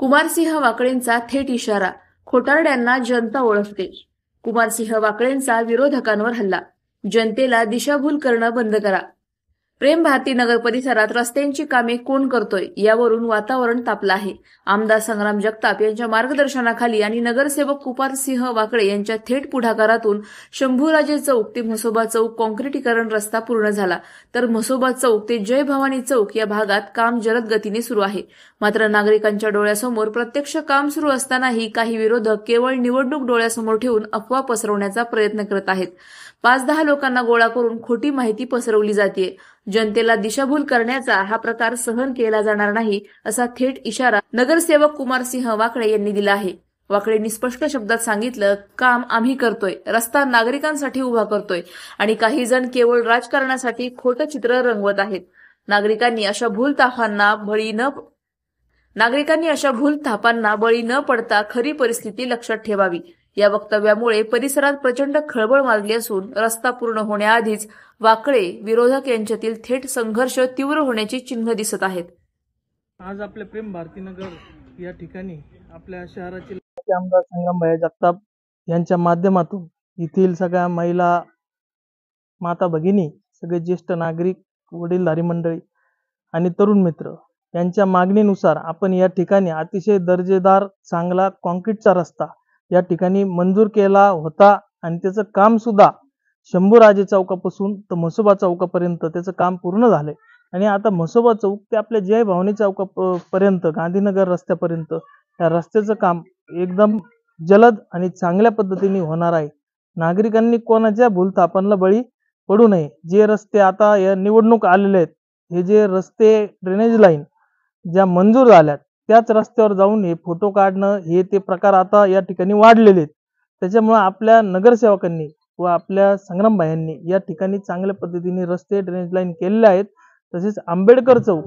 कुमारसिंह वाकळेंचा थेट इशारा, खोटारड्यांना जनता ओळखते. कुमारसिंह वाकळेंचा विरोधकांवर हल्ला, जनतेला दिशाभूल करणं बंद करा. प्रेम भारती नगर परिसरात रस्त्यांची कामे कोण करतोय यावरून वातावरण तापलं आहे. आमदार संग्राम जगताप यांच्या मार्गदर्शनाखाली आणि नगरसेवक कुमारसिंह वाकळे यांच्या थेट पुढाकारातून शंभूराजे चौक ते म्हसोबा चौक काँक्रिटीकरण रस्ता पूर्ण झाला, तर म्हसोबा चौक ते जय भवानी चौक या भागात काम जलद गतीने सुरू आहे. मात्र नागरिकांच्या डोळ्यासमोर प्रत्यक्ष काम सुरू असतानाही काही विरोधक केवळ निवडणूक डोळ्यासमोर ठेवून अफवा पसरवण्याचा प्रयत्न करत आहेत. 5-10 लोकांना गोळा करून खोटी माहिती पसरवली जाते. जनतेला दिशाभूल करण्याचा हा प्रकार सहन केला जाणार नाही, असा थेट इशारा नगरसेवक कुमारसिंह वाकळे यांनी दिला आहे. वाकळेंनी स्पष्ट शब्दात सांगितलं, काम आम्ही करतोय, रस्ता नागरिकांसाठी उभा करतोय आणि काही जण केवळ राजकारणासाठी खोटं चित्र रंगवत आहेत. नागरिकांनी अशा भूल थापांना बळी न पडता खरी परिस्थिती लक्षात ठेवावी. या वक्तव्यामुळे परिसरात प्रचंड खळबळ माजली असून रस्ता पूर्ण होण्याआधीच वाकळे विरोधक यांच्यातील थेट संघर्ष तीव्र होण्याची चिन्ह दिसत आहेत. आज आपल्या प्रेम भारती नगर या ठिकाणी आपल्या शहराचे आमदार संग्राम जगताप यांच्या माध्यमातून येथील सगळ्या महिला, माता भगिनी, सगळे ज्येष्ठ नागरिक, वडीलधारी मंडळी आणि तरुण मित्र यांच्या मागणीनुसार आपण या ठिकाणी अतिशय दर्जेदार चांगला कॉन्क्रीटचा रस्ता या ठिकाणी मंजूर केला होता आणि त्याचं काम सुद्धा शंभूराजे चौकापासून तर म्हसोबा चौकापर्यंत त्याचं काम पूर्ण झालंय. आणि आता म्हसोबा चौक ते आपल्या जय भवानी चौकापर्यंत, गांधीनगर रस्त्यापर्यंत या रस्त्याचं काम एकदम जलद आणि चांगल्या पद्धतीने होणार आहे. नागरिकांनी कोणाच्या भूलथापांना बळी पडू नये. जे रस्ते आता या निवडणूक आलेले आहेत, हे जे रस्ते ड्रेनेज लाईन ज्या मंजूर झाल्यात त्याच रस्त्यावर जाऊन हे फोटो काढणं, हे ते प्रकार आता या ठिकाणी वाढलेले आहेत. त्याच्यामुळे आपल्या नगरसेवकांनी व आपल्या संग्राम भाईंनी या ठिकाणी चांगल्या पद्धतीने रस्ते ड्रेनेज लाईन केलेले आहेत. तसेच आंबेडकर चौक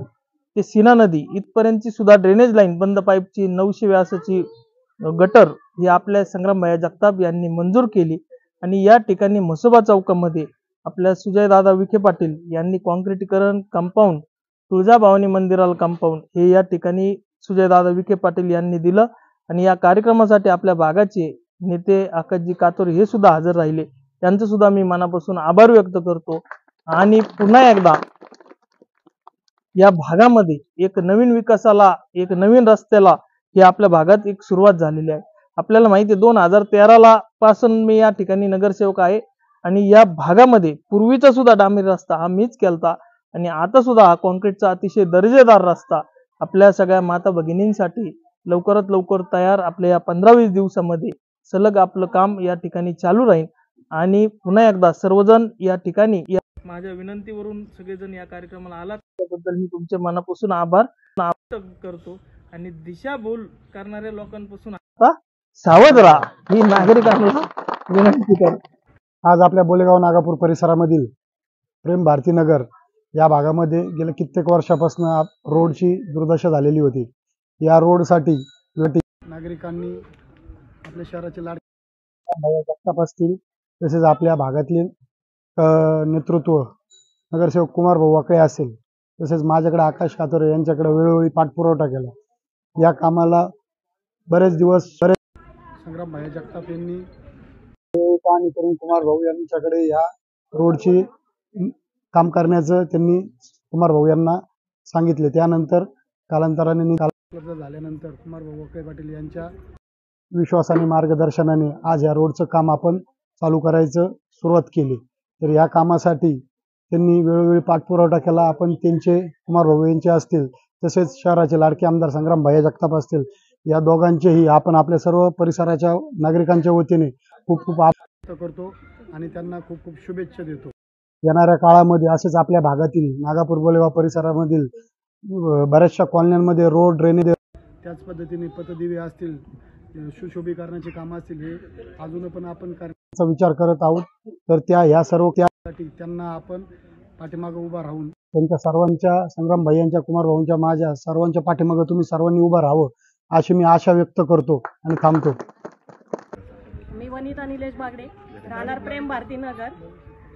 ते सीना नदी इथपर्यंतची सुद्धा ड्रेनेज लाईन, बंद पाईपची 900 व्यासाची गटर ही आपल्या संग्राम भाई जगताप यांनी मंजूर केली. आणि या ठिकाणी म्हसोबा चौकामध्ये आपल्या सुजयदादा विखे पाटील यांनी काँक्रिटीकरण कंपाऊंड, तुळजाभवानी मंदिराला कंपाऊंड हे या ठिकाणी सुजयदादा विखे पाटील यांनी दिलं. आणि या कार्यक्रमासाठी आपल्या भागाचे नेते आकाशजी कातोर हे सुद्धा हजर राहिले. त्यांचं सुद्धा मी मनापासून आभार व्यक्त करतो. आणि पुन्हा एकदा या भागामध्ये एक नवीन विकासाला, एक नवीन रस्त्याला ही आपल्या भागात एक सुरुवात झालेली आहे. आपल्याला माहिती आहे 2013 पासून मी या ठिकाणी नगरसेवक आहे आणि या भागामध्ये पूर्वीचा सुद्धा डांबरी रस्ता हा मीच केलता आणि आता सुद्धा हा कॉन्क्रीटचा अतिशय दर्जेदार रस्ता आपल्या सगळ्या माता भगिनींसाठी लवकरात लवकर तयार आपल्या या 15-20 दिवसामध्ये सलग आपलं काम या ठिकाणी चालू राहील. आणि पुन्हा एकदा सर्वजण या ठिकाणी माझ्या विनंतीवरून सगळेजण या कार्यक्रमाला आलात त्याबद्दल मी तुमचे मनापासून आभार करतो. आणि दिशाभूल करणाऱ्या लोकांपासून आता सावध राहा ही नागरिकांना विनंती करतो. आज आपल्या बोलेगाव नागापूर परिसरामधील प्रेम भारती नगर या भागामध्ये गेल्या कित्येक वर्षापासून रोडची दुर्दशा झालेली होती. या रोडसाठी नागरिकांनी आपल्या शहराचे लाडके जगताप असतील, तसेच आपल्या भागातील नेतृत्व नगरसेवक कुमार भाऊ वाकळे असेल, तसेच माझ्याकडे आकाश कातोरे यांच्याकडे वेळोवेळी पाठपुरावा केला. या कामाला बरेच दिवस संग्राम भाई जगताप यांनी पाहणी करून कुमार भाऊ यांच्याकडे या रोडची काम करण्याचं त्यांनी कुमार भाऊ यांना सांगितले. त्यानंतर कालांतराने उपलब्ध झाल्यानंतर कुमार भाऊ वाकळे पाटील यांच्या विश्वासाने, मार्गदर्शनाने आज या रोडचं काम आपण चालू करायचं सुरुवात केली. तर या कामासाठी त्यांनी वेळोवेळी पाठपुरावा केला. आपण त्यांचे, कुमार भाऊ यांचे असतील, तसेच शहराचे लाडके आमदार संग्राम भाई जगताप असतील, या दोघांचेही आपण आपल्या सर्व परिसराच्या नागरिकांच्या वतीने खूप खूप आभार करतो आणि त्यांना खूप खूप शुभेच्छा देतो. येणाऱ्या काळामध्ये असेच आपल्या भागातील नागापूर बोलेगाव परिसरामधील बऱ्याचशा कॉलन्यांमध्ये रोड, ड्रेनेज, त्याच पद्धतीने पथदिवे असतील, सुशोभीकरणाची कामं असतील, हे अजून पण आपण करण्याचा विचार करत आहोत. तर ह्या सर्व त्यासाठी त्यांना आपण पाठीमागे उभा राहून त्यांच्या सर्वांच्या, संग्राम भाई यांच्या, कुमार भाऊंच्या, माझ्या सर्वांच्या पाठीमागे तुम्ही सर्वांनी उभा राहावं अशी मी आशा व्यक्त करतो आणि थांबतो. मी वनिता निलेश बागडे, राहणार प्रेम भारती नगर.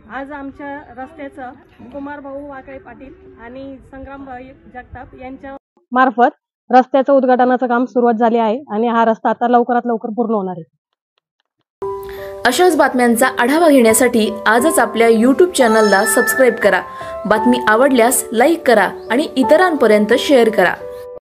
आज आमच्या रस्त्याचं कुमार भाऊ वाकळे पाटील आणि संग्राम भाई जगताप यांच्या मार्फत रस्त्याचं उद्घाटनाचं काम सुरुवात झाले आहे आणि हा रस्ता आता लवकरात लवकर पूर्ण होणार आहे. अशाच बातम्यांचा आढावा घेण्यासाठी आजच आपल्या YouTube चॅनलला सबस्क्राईब करा. बातमी आवडल्यास लाईक करा आणि इतरांपर्यंत शेअर करा.